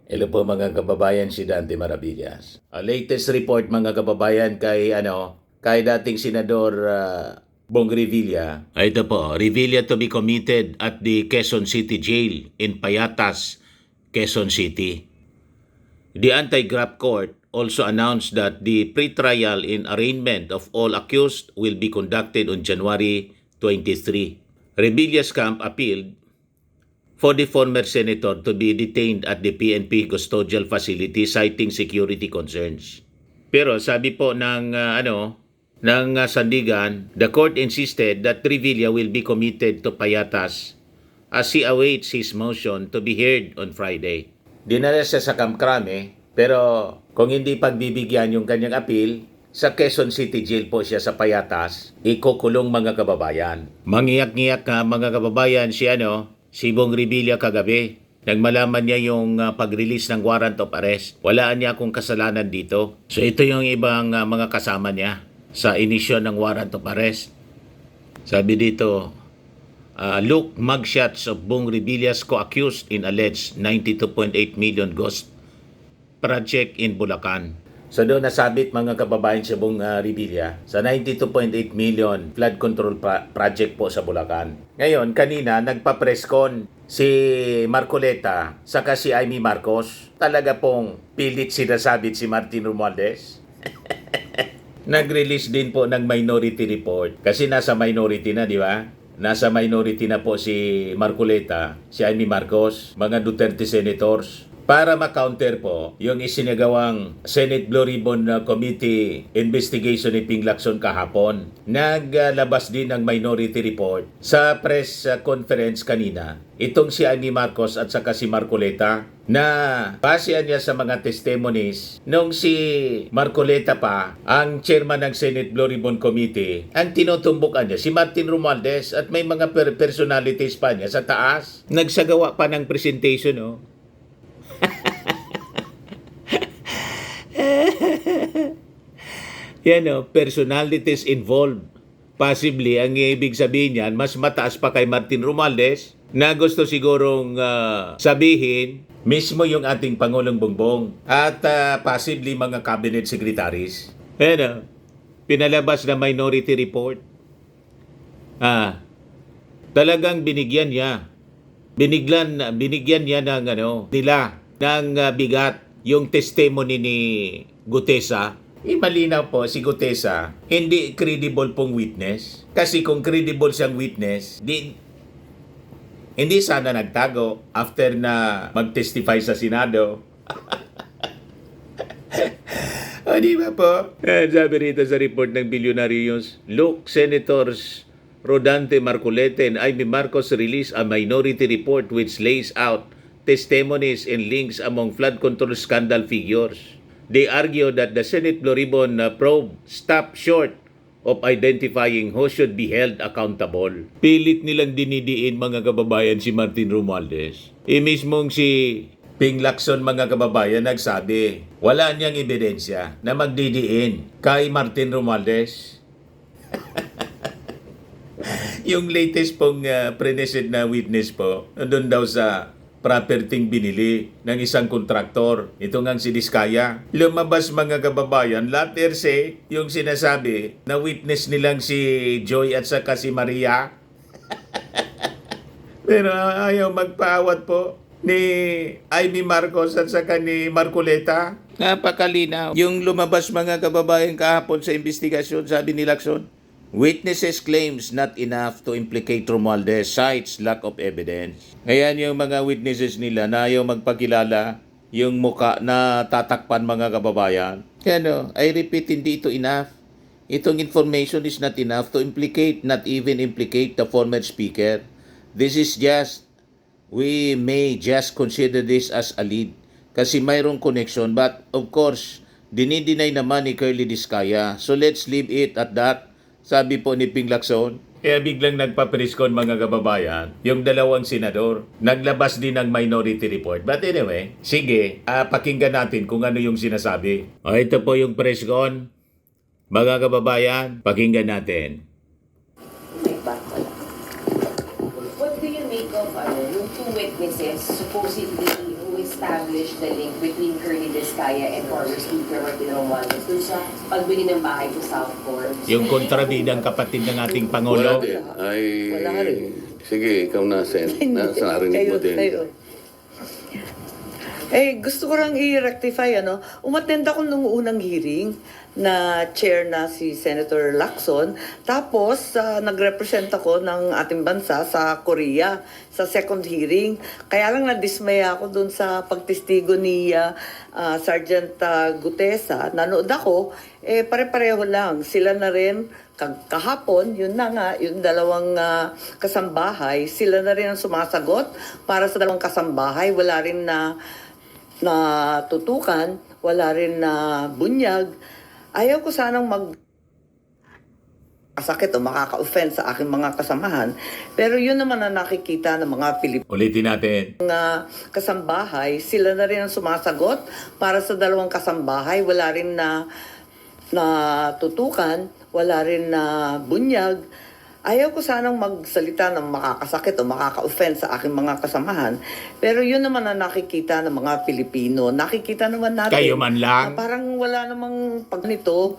Hello po mga kababayan, si Dante Maravillas. Latest report mga kababayan kay dating Senador Bong Revilla. Ito po, Revilla to be committed at the Quezon City Jail in Payatas, Quezon City. The Anti-Graft Court also announced that the pre-trial in arraignment of all accused will be conducted on January 23. Revilla's camp appealed for the former senator to be detained at the PNP custodial facility citing security concerns. Pero sabi po ng Sandigan, the court insisted that Revilla will be committed to Payatas as he awaits his motion to be heard on Friday. Dinala siya sa Camp Crame, pero kung hindi pagbibigyan yung kanyang appeal, sa Quezon City Jail po siya sa Payatas, ikukulong mga kababayan. Mangiyak-ngiyak ka mga kababayan si Bong Revilla kagabi. Nang malaman niya yung pag-release ng warrant of arrest, walaan niya akong kasalanan dito. So ito yung ibang mga kasama niya sa inisyon ng warrant of arrest. Sabi dito, look mugshots of Bong Revilla's co-accused in alleged 92.8 million ghost project in Bulacan. So doon nasabit mga kababayan si Bong Revilla sa 92.8 million flood control project po sa Bulacan. Ngayon, kanina nagpa-press con si Marcoleta saka si Amy Marcos. Talaga pong pilit sinasabit si Martin Romualdez. Nag-release din po ng minority report kasi nasa minority na, di ba? Nasa minority na po si Marcoleta, si Amy Marcos, mga Duterte senators. Para ma-counter po yung isinagawang Senate Blue Ribbon Committee investigation ni Ping Lacson kahapon. Naglabas din ng minority report sa press conference kanina. Itong si Amy Marcos at saka si Marcoleta na basehan niya sa mga testimonies nung si Marcoleta pa ang chairman ng Senate Blue Ribbon Committee. Ang tinutumbukan niya si Martin Romualdez at may mga personalities pa niya sa taas. Nagsagawa pa ng presentation personalities involved. Possibly, ang ibig sabihin niyan, mas mataas pa kay Martin Romualdez na gusto sigurong sabihin mismo yung ating Pangulong Bongbong at possibly mga cabinet secretaries. Pinalabas na minority report. Talagang binigyan niya ng bigat yung testimony ni Gutesa. Malinaw po si Gutesa, hindi credible pong witness. Kasi kung credible siyang witness, hindi sana nagtago after na mag-testify sa Senado. O di ba po? Sabi rito sa report ng Billionarios, look, Senators Rodante Marcoleta and Amy Marcos released a minority report which lays out testimonies and links among flood control scandal figures. They argue that the Senate Blue Ribbon probe stopped short of identifying who should be held accountable. Pilit nilang dinidiin mga kababayan si Martin Romualdez. Mismong si Ping Lacson mga kababayan nagsabi, wala niyang ebidensya na magdidiin kay Martin Romualdez. Yung latest pong present na witness po, doon daw sa property binili ng isang kontraktor. Ito nga si Diskaya. Lumabas mga kababayan, later say, yung sinasabi na witness nilang si Joy at saka si Maria. Pero ayaw magpaawat po ni Amy Marcos at saka ni Marcoleta. Napakalinaw. Yung lumabas mga kababayan kahapon sa investigasyon, sabi ni Lacson, witnesses claims not enough to implicate Romualdez, cites lack of evidence. Ngayon yung mga witnesses nila na ayaw magpakilala yung muka na tatakpan mga kababayan. I repeat, hindi ito enough. Itong information is not enough to implicate, not even implicate the former speaker. This is just, we may just consider this as a lead. Kasi mayroong connection. But of course, dinideny naman ni Curly Diskaya. So let's leave it at that. Sabi po ni Ping Lacson. Kaya biglang nagpa-preskon mga kababayan, yung dalawang senador, naglabas din ng minority report. But anyway, sige, pakinggan natin kung ano yung sinasabi. Ito po yung preskon. Mga kababayan, pakinggan natin. What do you make of yung two witnesses supposedly who is establish the link between Curly Vizcaya and former Speaker Martin Romualdez dun sa pagbili ng bahay sa South Court. Yung kontrabidang kapatid ng ating Wala Pangulo. din. Ay, Wala rin. sige, ikaw na, Sen. Narinig mo din. Kayo. Eh, gusto ko lang i-rectify, umattend ako nung unang hearing na chair na si Senator Lacson. Tapos, nag-represent ako ng ating bansa sa Korea sa second hearing. Kaya lang nadismaya ako dun sa pagtestigo ni Sergeant Gutesa. Nanood ako, pare-pareho lang. Sila na rin, kahapon, yun na nga, yung dalawang kasambahay, sila na rin ang sumasagot para sa dalawang kasambahay. Wala rin na tutukan, wala rin na bunyag. Ayaw ko sanang sakit o makaka-offend sa aking mga kasamahan. Pero yun naman ang nakikita ng mga Pilipino. Ulitin natin. Kasambahay, sila na rin ang sumasagot para sa dalawang kasambahay. Wala rin na tutukan, wala rin na bunyag. Ayaw ko sanang magsalita ng makakasakit o makaka-offend sa aking mga kasamahan. Pero yun naman ang nakikita ng mga Pilipino. Nakikita naman natin. Kayo man lang. Na parang wala namang pag nito.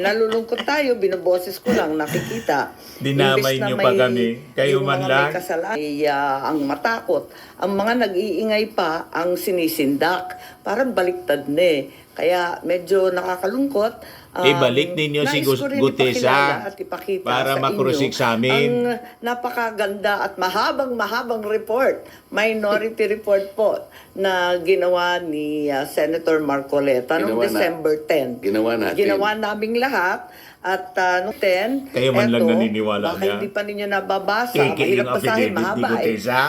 Nalulungkot tayo, binoboses ko lang, nakikita. Dinamay Imbes na niyo pa kami. Kayo yung man mga lang. May kasalanan, ang matakot. Ang mga nag-iingay pa ang sinisindak. Parang baliktad na eh. Kaya medyo nakakalungkot. Ibalik ninyo si Nais ko rin Gutesa ipakilala at ipakita para sa makrusik inyo sa amin. ang napakaganda at mahabang report, minority report po, na ginawa ni Senator Marcoleta noong December 10. Ginawa natin. Ginawa naming lahat. At noong 10, Kayo man lang naniniwala baka niya. hindi pa ninyo nababasa. Kiki Mahirap yung basahin, affidavit ni mahaba eh. Gutesa.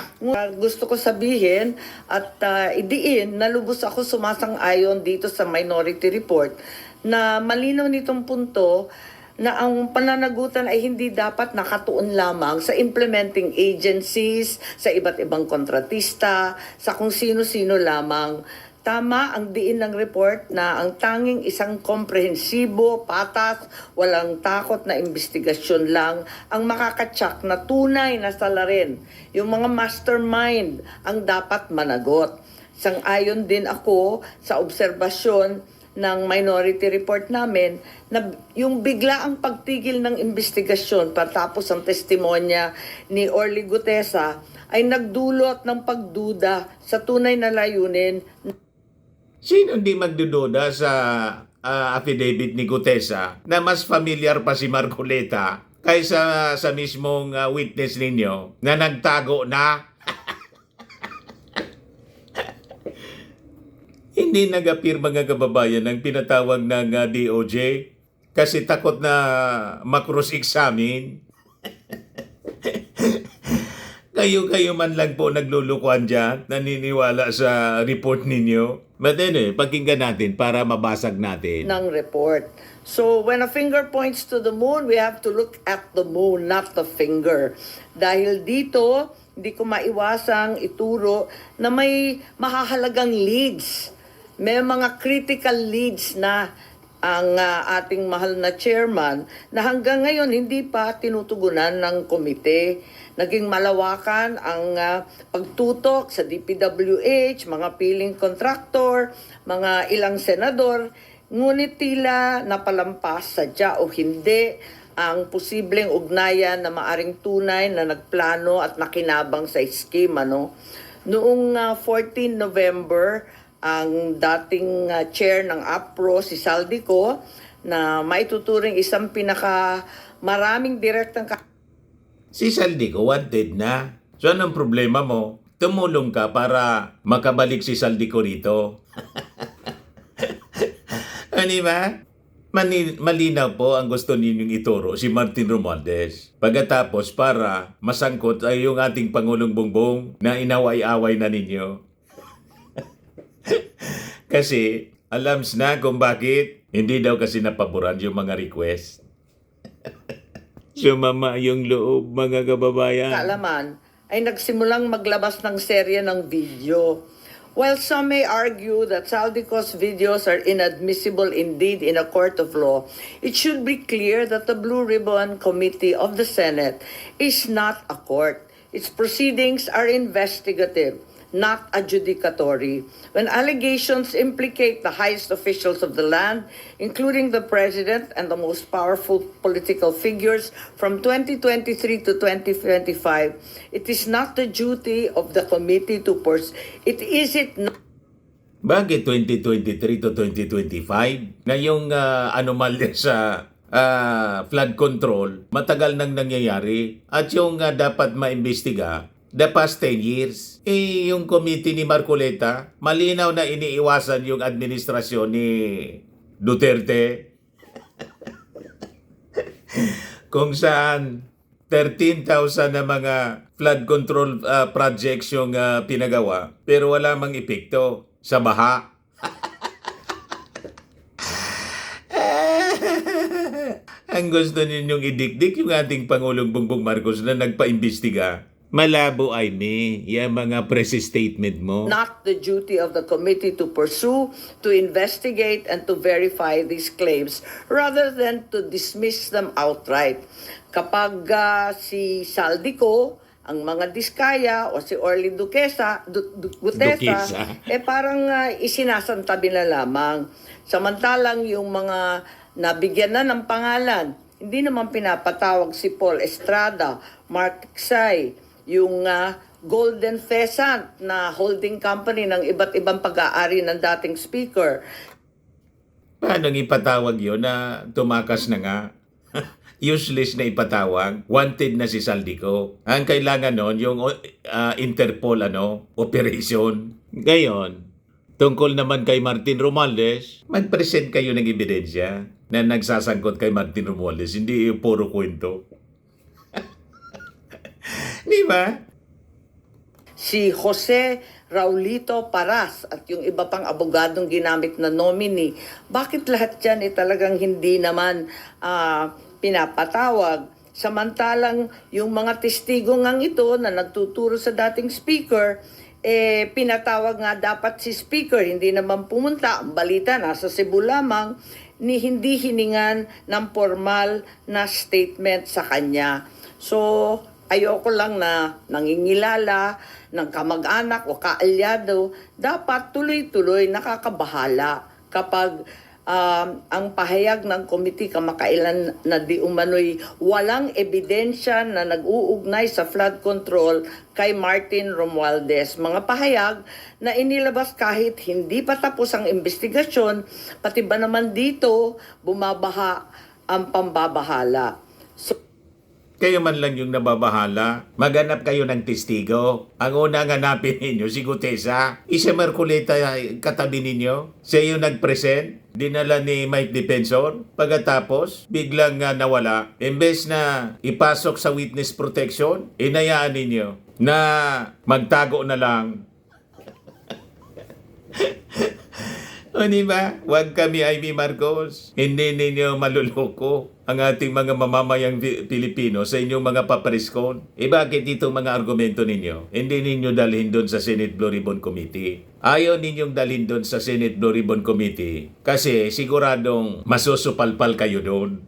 Gusto ko sabihin at idiin na lubos ako sumasang-ayon dito sa minority report na malinaw nitong punto na ang pananagutan ay hindi dapat nakatuon lamang sa implementing agencies, sa iba't ibang kontratista, sa kung sino-sino lamang. Tama ang diin ng report na ang tanging isang komprehensibo, patas, walang takot na investigasyon lang ang makakatsak na tunay na salarin. Yung mga mastermind ang dapat managot. Sang-ayon din ako sa obserbasyon ng minority report namin na yung bigla ang pagtigil ng investigasyon patapos ang testimonya ni Orly Gutesa ay nagdulot ng pagduda sa tunay na layunin. Sino hindi magdududa sa affidavit ni Gutesa na mas familiar pa si Marcoleta kaysa sa mismong witness ninyo na nagtago na? Hindi nag-appear mga kababayan ng pinatawag ng DOJ kasi takot na makross-examine. Kayo man lang po naglulukuan dyan, naniniwala sa report ninyo. But pakinggan natin para mabasag natin. Ng report. So, when a finger points to the moon, we have to look at the moon, not the finger. Dahil dito, hindi ko maiwasang ituro na may mahahalagang leads. May mga critical leads na ang ating mahal na chairman na hanggang ngayon hindi pa tinutugunan ng komite. Naging malawakan ang pagtutok sa DPWH, mga piling contractor, mga ilang senador, ngunit tila napalampas sadya o hindi ang posibleng ugnayan na maaring tunay na nagplano at nakinabang sa scheme. Noong 14 November, ang dating chair ng APRO, si Saldico, na maituturing isang maraming direktang Si Saldico wanted na. So anong problema mo? Tumulong ka para makabalik si Saldico rito. Ano ba? Malinaw po ang gusto ninyong ituro si Martin Romualdez. Pagkatapos para masangkot ay yung ating Pangulong Bongbong na inaway-away na ninyo. Kasi alam na kung bakit hindi daw kasi napaboran yung mga request. Sumama yung loob, mga kababayan. kaalaman ay nagsimulang maglabas ng serye ng video. While some may argue that Saldico's videos are inadmissible indeed in a court of law, it should be clear that the Blue Ribbon Committee of the Senate is not a court. Its proceedings are investigative. not adjudicatory. When allegations implicate the highest officials of the land, including the president and the most powerful political figures from 2023 to 2025, it is not the duty of the committee to pursue. Is it not? Bakit 2023 to 2025? Ngayong anomalya sa flood control, matagal nang nangyayari. At yung dapat maimbestiga, the past 10 years, yung committee ni Marcoleta, malinaw na iniiwasan yung administrasyon ni Duterte. Kung saan 13,000 na mga flood control projects yung pinagawa, pero wala mang epekto sa baha. Ang gusto ninyong idikdik yung ating Pangulong Bongbong Marcos na nagpaimbestiga. Malabo ay yung mga press statement mo. Not the duty of the committee to pursue, to investigate, and to verify these claims rather than to dismiss them outright. Kapag si Saldico, ang mga Diskaya o si Orly Gutesa, parang isinasantabi na lamang. Samantalang yung mga nabigyan na ng pangalan, hindi naman pinapatawag si Paul Estrada, Mark Tiksay, yung Golden Pheasant na holding company ng iba't ibang pag-aari ng dating speaker. Paano ipatawag yun na tumakas na nga? Useless na ipatawag, wanted na si Saldico. Ang kailangan nun, yung Interpol operation. Ngayon, tungkol naman kay Martin Romualdez, mag-present kayo ng ebidensya na nagsasangkot kay Martin Romualdez, hindi yung puro kwento. Di ba? Si Jose Raulito Paras at yung iba pang abogadong ginamit na nominee, bakit lahat yan talagang hindi naman pinapatawag? Samantalang yung mga testigo ngang ito na nagtuturo sa dating speaker, pinatawag nga dapat si speaker, hindi naman pumunta. Ang balita, nasa Cebu lamang, ni hindi hiningan ng formal na statement sa kanya. So, ayoko lang na nangingilala ng kamag-anak o kaalyado, dapat tuloy-tuloy nakakabahala kapag ang pahayag ng komite kamakailan na di umano'y walang ebidensya na nag-uugnay sa flood control kay Martin Romualdez. Mga pahayag na inilabas kahit hindi pa tapos ang investigasyon, pati ba naman dito bumabaha ang pambabahala. Kayo man lang yung nababahala. Maghanap kayo ng testigo. Ang unang hanapin ninyo, si Gutesa. Isa Marcoleta katabi ninyo. Siya yung nag-present. Dinala ni Mike Defensor. Pagkatapos, biglang nawala. Imbes na ipasok sa witness protection, inayaan ninyo na magtago na lang. O diba? Huwag kami, Amy Marcos. Hindi ninyo maluloko ang ating mga mamamayang Pilipino sa inyong mga papreskon. Bakit itong mga argumento ninyo? Hindi ninyo dalhin doon sa Senate Blue Ribbon Committee. Ayaw ninyong dalhin doon sa Senate Blue Ribbon Committee kasi siguradong masusupalpal kayo doon.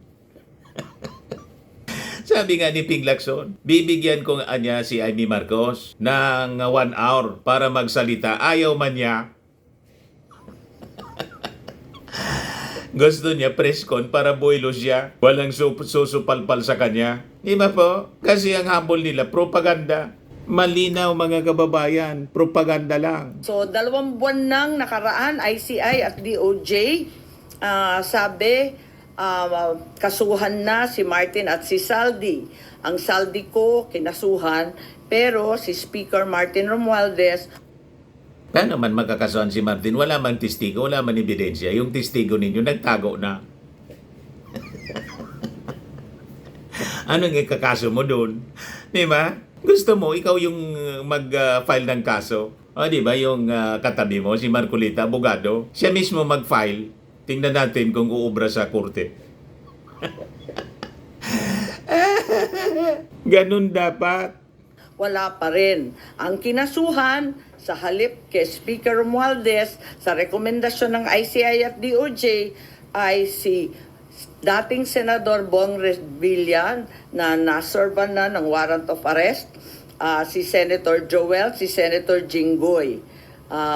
Sabi nga ni Ping Lacson, bibigyan ko niya si Amy Marcos ng 1 hour para magsalita. Ayaw man niya. Gusto niya preskon para buwelo siya. Walang susupalpal sa kanya. Di ba po? Kasi ang habol nila, propaganda. Malinaw mga kababayan, propaganda lang. So, 2 buwan nang nakaraan, ICI at DOJ, sabi, kasuhan na si Martin at si Saldi. Ang Saldi ko, kinasuhan, pero si Speaker Martin Romualdez, Paano man magkakasuhan si Martin? Wala man testigo, wala man ebidensya. Yung testigo ninyo, nagtago na. Anong ikakaso mo doon? Di ba? Gusto mo, ikaw yung mag-file ng kaso. O di ba, yung katabi mo, si Marcoleta, abogado, siya mismo mag-file. Tingnan natin kung uubra sa korte. Ganun dapat. wala pa rin. Ang kinasuhan sa halip kay Speaker Romualdez sa rekomendasyon ng ICI at DOJ ay si dating Senador Bong Revilla na naservan na ng warrant of arrest si Senator Joel, si Senator Jinggoy.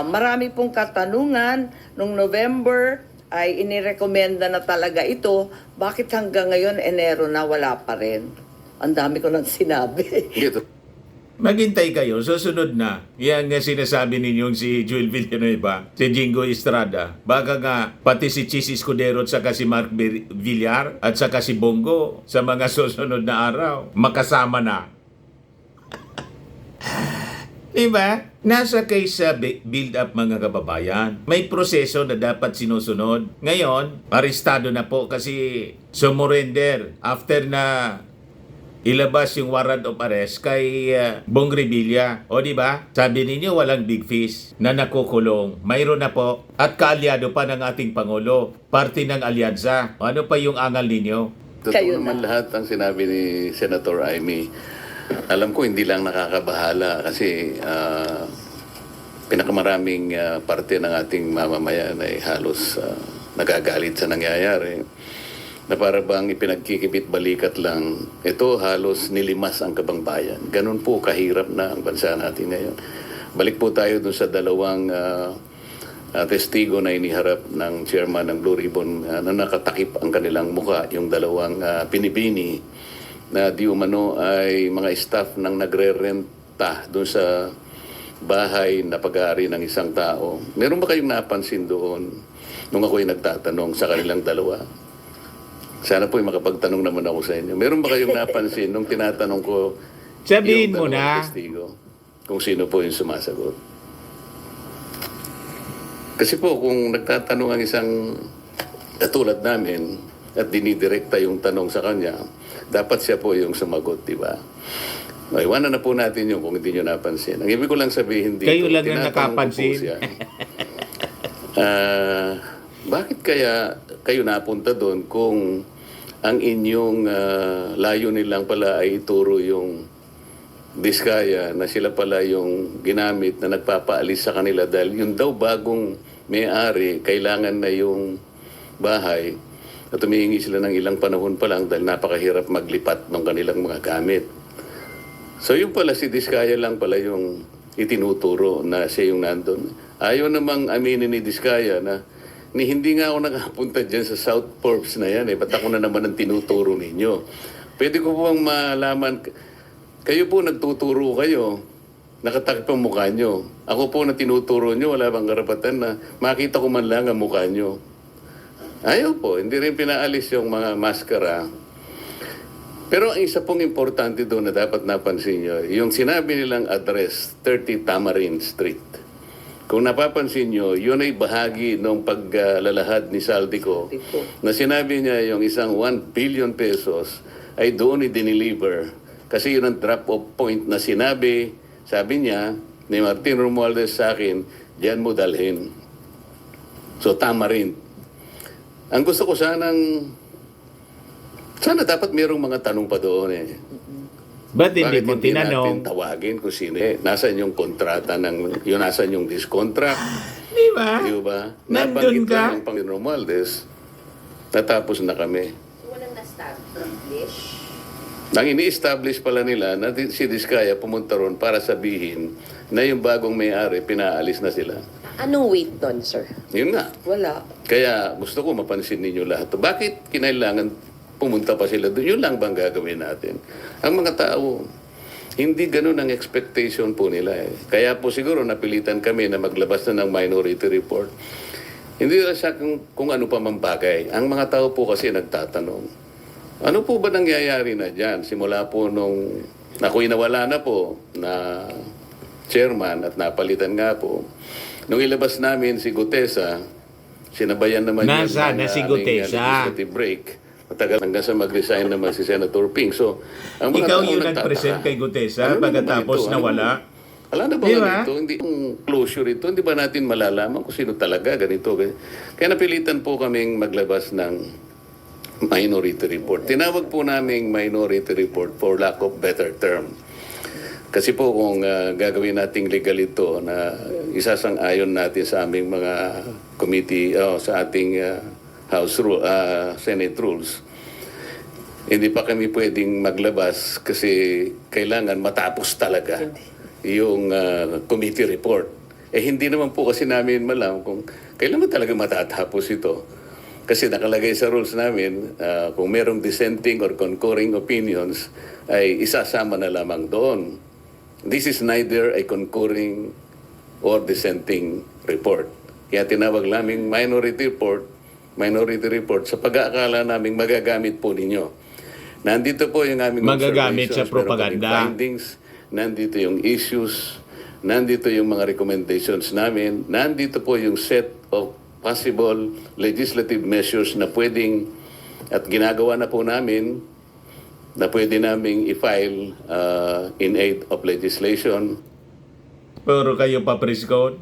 Marami pong katanungan. Nung November ay inirekomenda na talaga ito. Bakit hanggang ngayon, Enero na, wala pa rin? Ang dami ko nang sinabi. Dito. Maghintay kayo, susunod na. Yan nga sinasabi ninyong si Joel Villanueva, si Jingo Estrada. Baka nga pati si Chis Escudero at saka si Mark Villar at saka si Bongo sa mga susunod na araw, makasama na. Diba? Nasa case sa build-up mga kababayan. May proseso na dapat sinusunod. Ngayon, arestado na po kasi sumurrender after na ilabas yung warrant of arrest kay Bong Revilla. O di ba? Sabi ninyo walang big fish na nakukulong. Mayroon na po. At kaalyado pa ng ating Pangulo. Parte ng alyansa. Ano pa yung angal ninyo? Totoo Kayo naman na. lahat ang sinabi ni Senator Amy. Alam ko hindi lang nakakabahala kasi pinakamaraming parte ng ating mamamayan ay halos nagagalit sa nangyayari. Na para bang ipinagkikibit balikat lang, ito halos nilimas ang kabangbayan. Ganun po kahirap na ang bansa natin ngayon. Balik po tayo dun sa dalawang testigo na iniharap ng chairman ng Blue Ribbon na nakatakip ang kanilang muka, yung dalawang pinibini na di umano ay mga staff ng nagre-renta dun sa bahay na pag-aari ng isang tao. Meron ba kayong napansin doon nung ako'y nagtatanong sa kanilang dalawa? Sana po'y makapagtanong naman ako sa inyo. Meron ba kayong napansin nung tinatanong ko Sabihin yung mo dalawang na. testigo, kung sino po yung sumasagot? Kasi po, kung nagtatanong ang isang katulad namin at dinidirekta yung tanong sa kanya, dapat siya po yung sumagot, di ba? Iwanan na po natin yung kung hindi nyo napansin. Ang ibig ko lang sabihin dito, Kayo lang ang tinatanong ko po nakapansin. siya, bakit kaya kayo napunta doon kung ang inyong layunin lang pala ay ituro yung Diskaya na sila pala yung ginamit na nagpapaalis sa kanila dahil yung daw bagong may-ari kailangan na yung bahay at humihingi sila ng ilang panahon pa lang dahil napakahirap maglipat ng kanilang mga gamit. So yung pala si Diskaya lang pala yung itinuturo na siya yung nandun. Ayaw namang aminin ni Diskaya na hindi nga ako nakapunta dyan sa South Forbes na yan ba't ako na naman ang tinuturo ninyo? Pwede ko bang malaman, kayo po nagtuturo kayo, nakatakip ang mukha nyo. Ako po na tinuturo nyo, wala bang karapatan na makita ko man lang ang mukha nyo. Ayaw po, hindi rin pinaalis yung mga maskara. Pero ang isa pong importante doon na dapat napansin nyo, yung sinabi nilang address, 30 Tamarind Street. Kung napapansin nyo, yun ay bahagi ng paglalahad ni Saldico na sinabi niya yung isang 1 billion pesos ay doon i-deliver. Kasi yun ang drop-off point na sinabi, sabi niya, ni Martin Romualdez sa akin, diyan mo dalhin. So, Tamarind. Ang gusto ko sana dapat mayroong mga tanong pa doon Ba't hindi Bakit mo hindi natin tinanong? tawagin kung sino Nasaan yung kontrata nasaan yung discontract? Di ba? Di ba? Nandun Nabanggit ka? lang ng Panginoon Romualdez, natapos na kami. Walang na-establish. Ang ini-establish pala nila na si Diskaya pumunta ron para sabihin na yung bagong may-ari, pinaalis na sila. Anong weight doon, sir? Yun nga. Wala. Kaya gusto ko mapansin ninyo lahat. Bakit kinailangan pumunta pa sila doon? Yun lang bang gagawin natin? Ang mga tao, hindi ganun ang expectation po nila Kaya po siguro napilitan kami na maglabas na ng minority report. Hindi na siya kung ano pa mang bagay. Ang mga tao po kasi nagtatanong, ano po ba nangyayari na dyan? Simula po nung ako'y nawala na po na chairman at napalitan nga po. Nung ilabas namin si Gutesa, sinabayan naman Nasa yun na si aming, Gutesa? legislative break. Matagal hanggang sa mag-resign naman si Senator Ping. So, ang mga Ikaw tao yung nagtataka. nag-present kay Gutesa Ano naman pagkatapos ito? nawala? Wala na ba Di ba? ganito? Hindi yung closure ito. Hindi ba natin malalaman kung sino talaga ganito? Kaya napilitan po kaming maglabas ng minority report. Tinawag po naming minority report for lack of better term. Kasi po kung gagawin nating legal ito na isasang-ayon natin sa aming mga committee, sa ating Senate rules, hindi pa kami pwedeng maglabas kasi kailangan matapos talaga yung committee report. Hindi naman po kasi namin malam kung kailan ba talaga matatapos ito. Kasi nakalagay sa rules namin, kung merong dissenting or concurring opinions, ay isasama na lamang doon. This is neither a concurring or dissenting report. Kaya tinawag namin minority report sa pag-aakala namin magagamit po ninyo. Nandito po yung aming Magagamit sa observations, meron propaganda. kaming findings, nandito yung issues, nandito yung mga recommendations namin, nandito po yung set of possible legislative measures na pwedeng at ginagawa na po namin na pwede naming i-file in aid of legislation. Puro kayo pa preskon.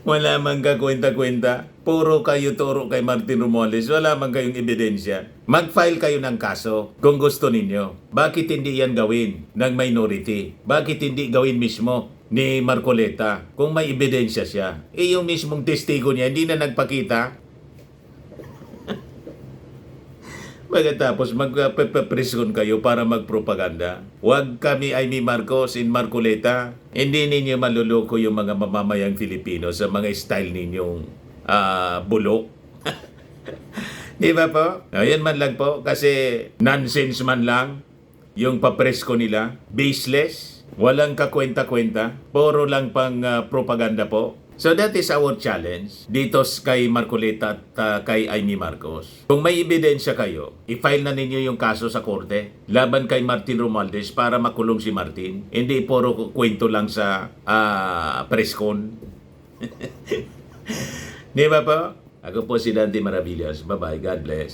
Wala man ka kwenta-kwenta. Puro kayo turo kay Martin Romualdez. Wala man kayong ebidensya. Mag-file kayo ng kaso kung gusto ninyo. Bakit hindi yan gawin ng minority? Bakit hindi gawin mismo ni Marcoleta kung may ebidensya siya? Yung mismong testigo niya hindi na nagpakita. Pagkatapos magpapreskon kayo para magpropaganda. Huwag kami Amy Marcos in Marcoleta. Hindi ninyo maluloko yung mga mamamayang Filipino sa mga style ninyong bulok. Di ba po? Ayan man lang po kasi nonsense man lang yung papresko nila. Baseless. Walang kakwenta-kwenta. Puro lang pang propaganda po. So that is our challenge dito kay Marcoleta at kay Amy Marcos. Kung may ebidensya kayo, i-file na ninyo yung kaso sa korte laban kay Martin Romualdez para makulong si Martin. Hindi puro kwento lang sa preskon. Di ba po? Ako po si Dante Maravillas. Bye-bye. God bless.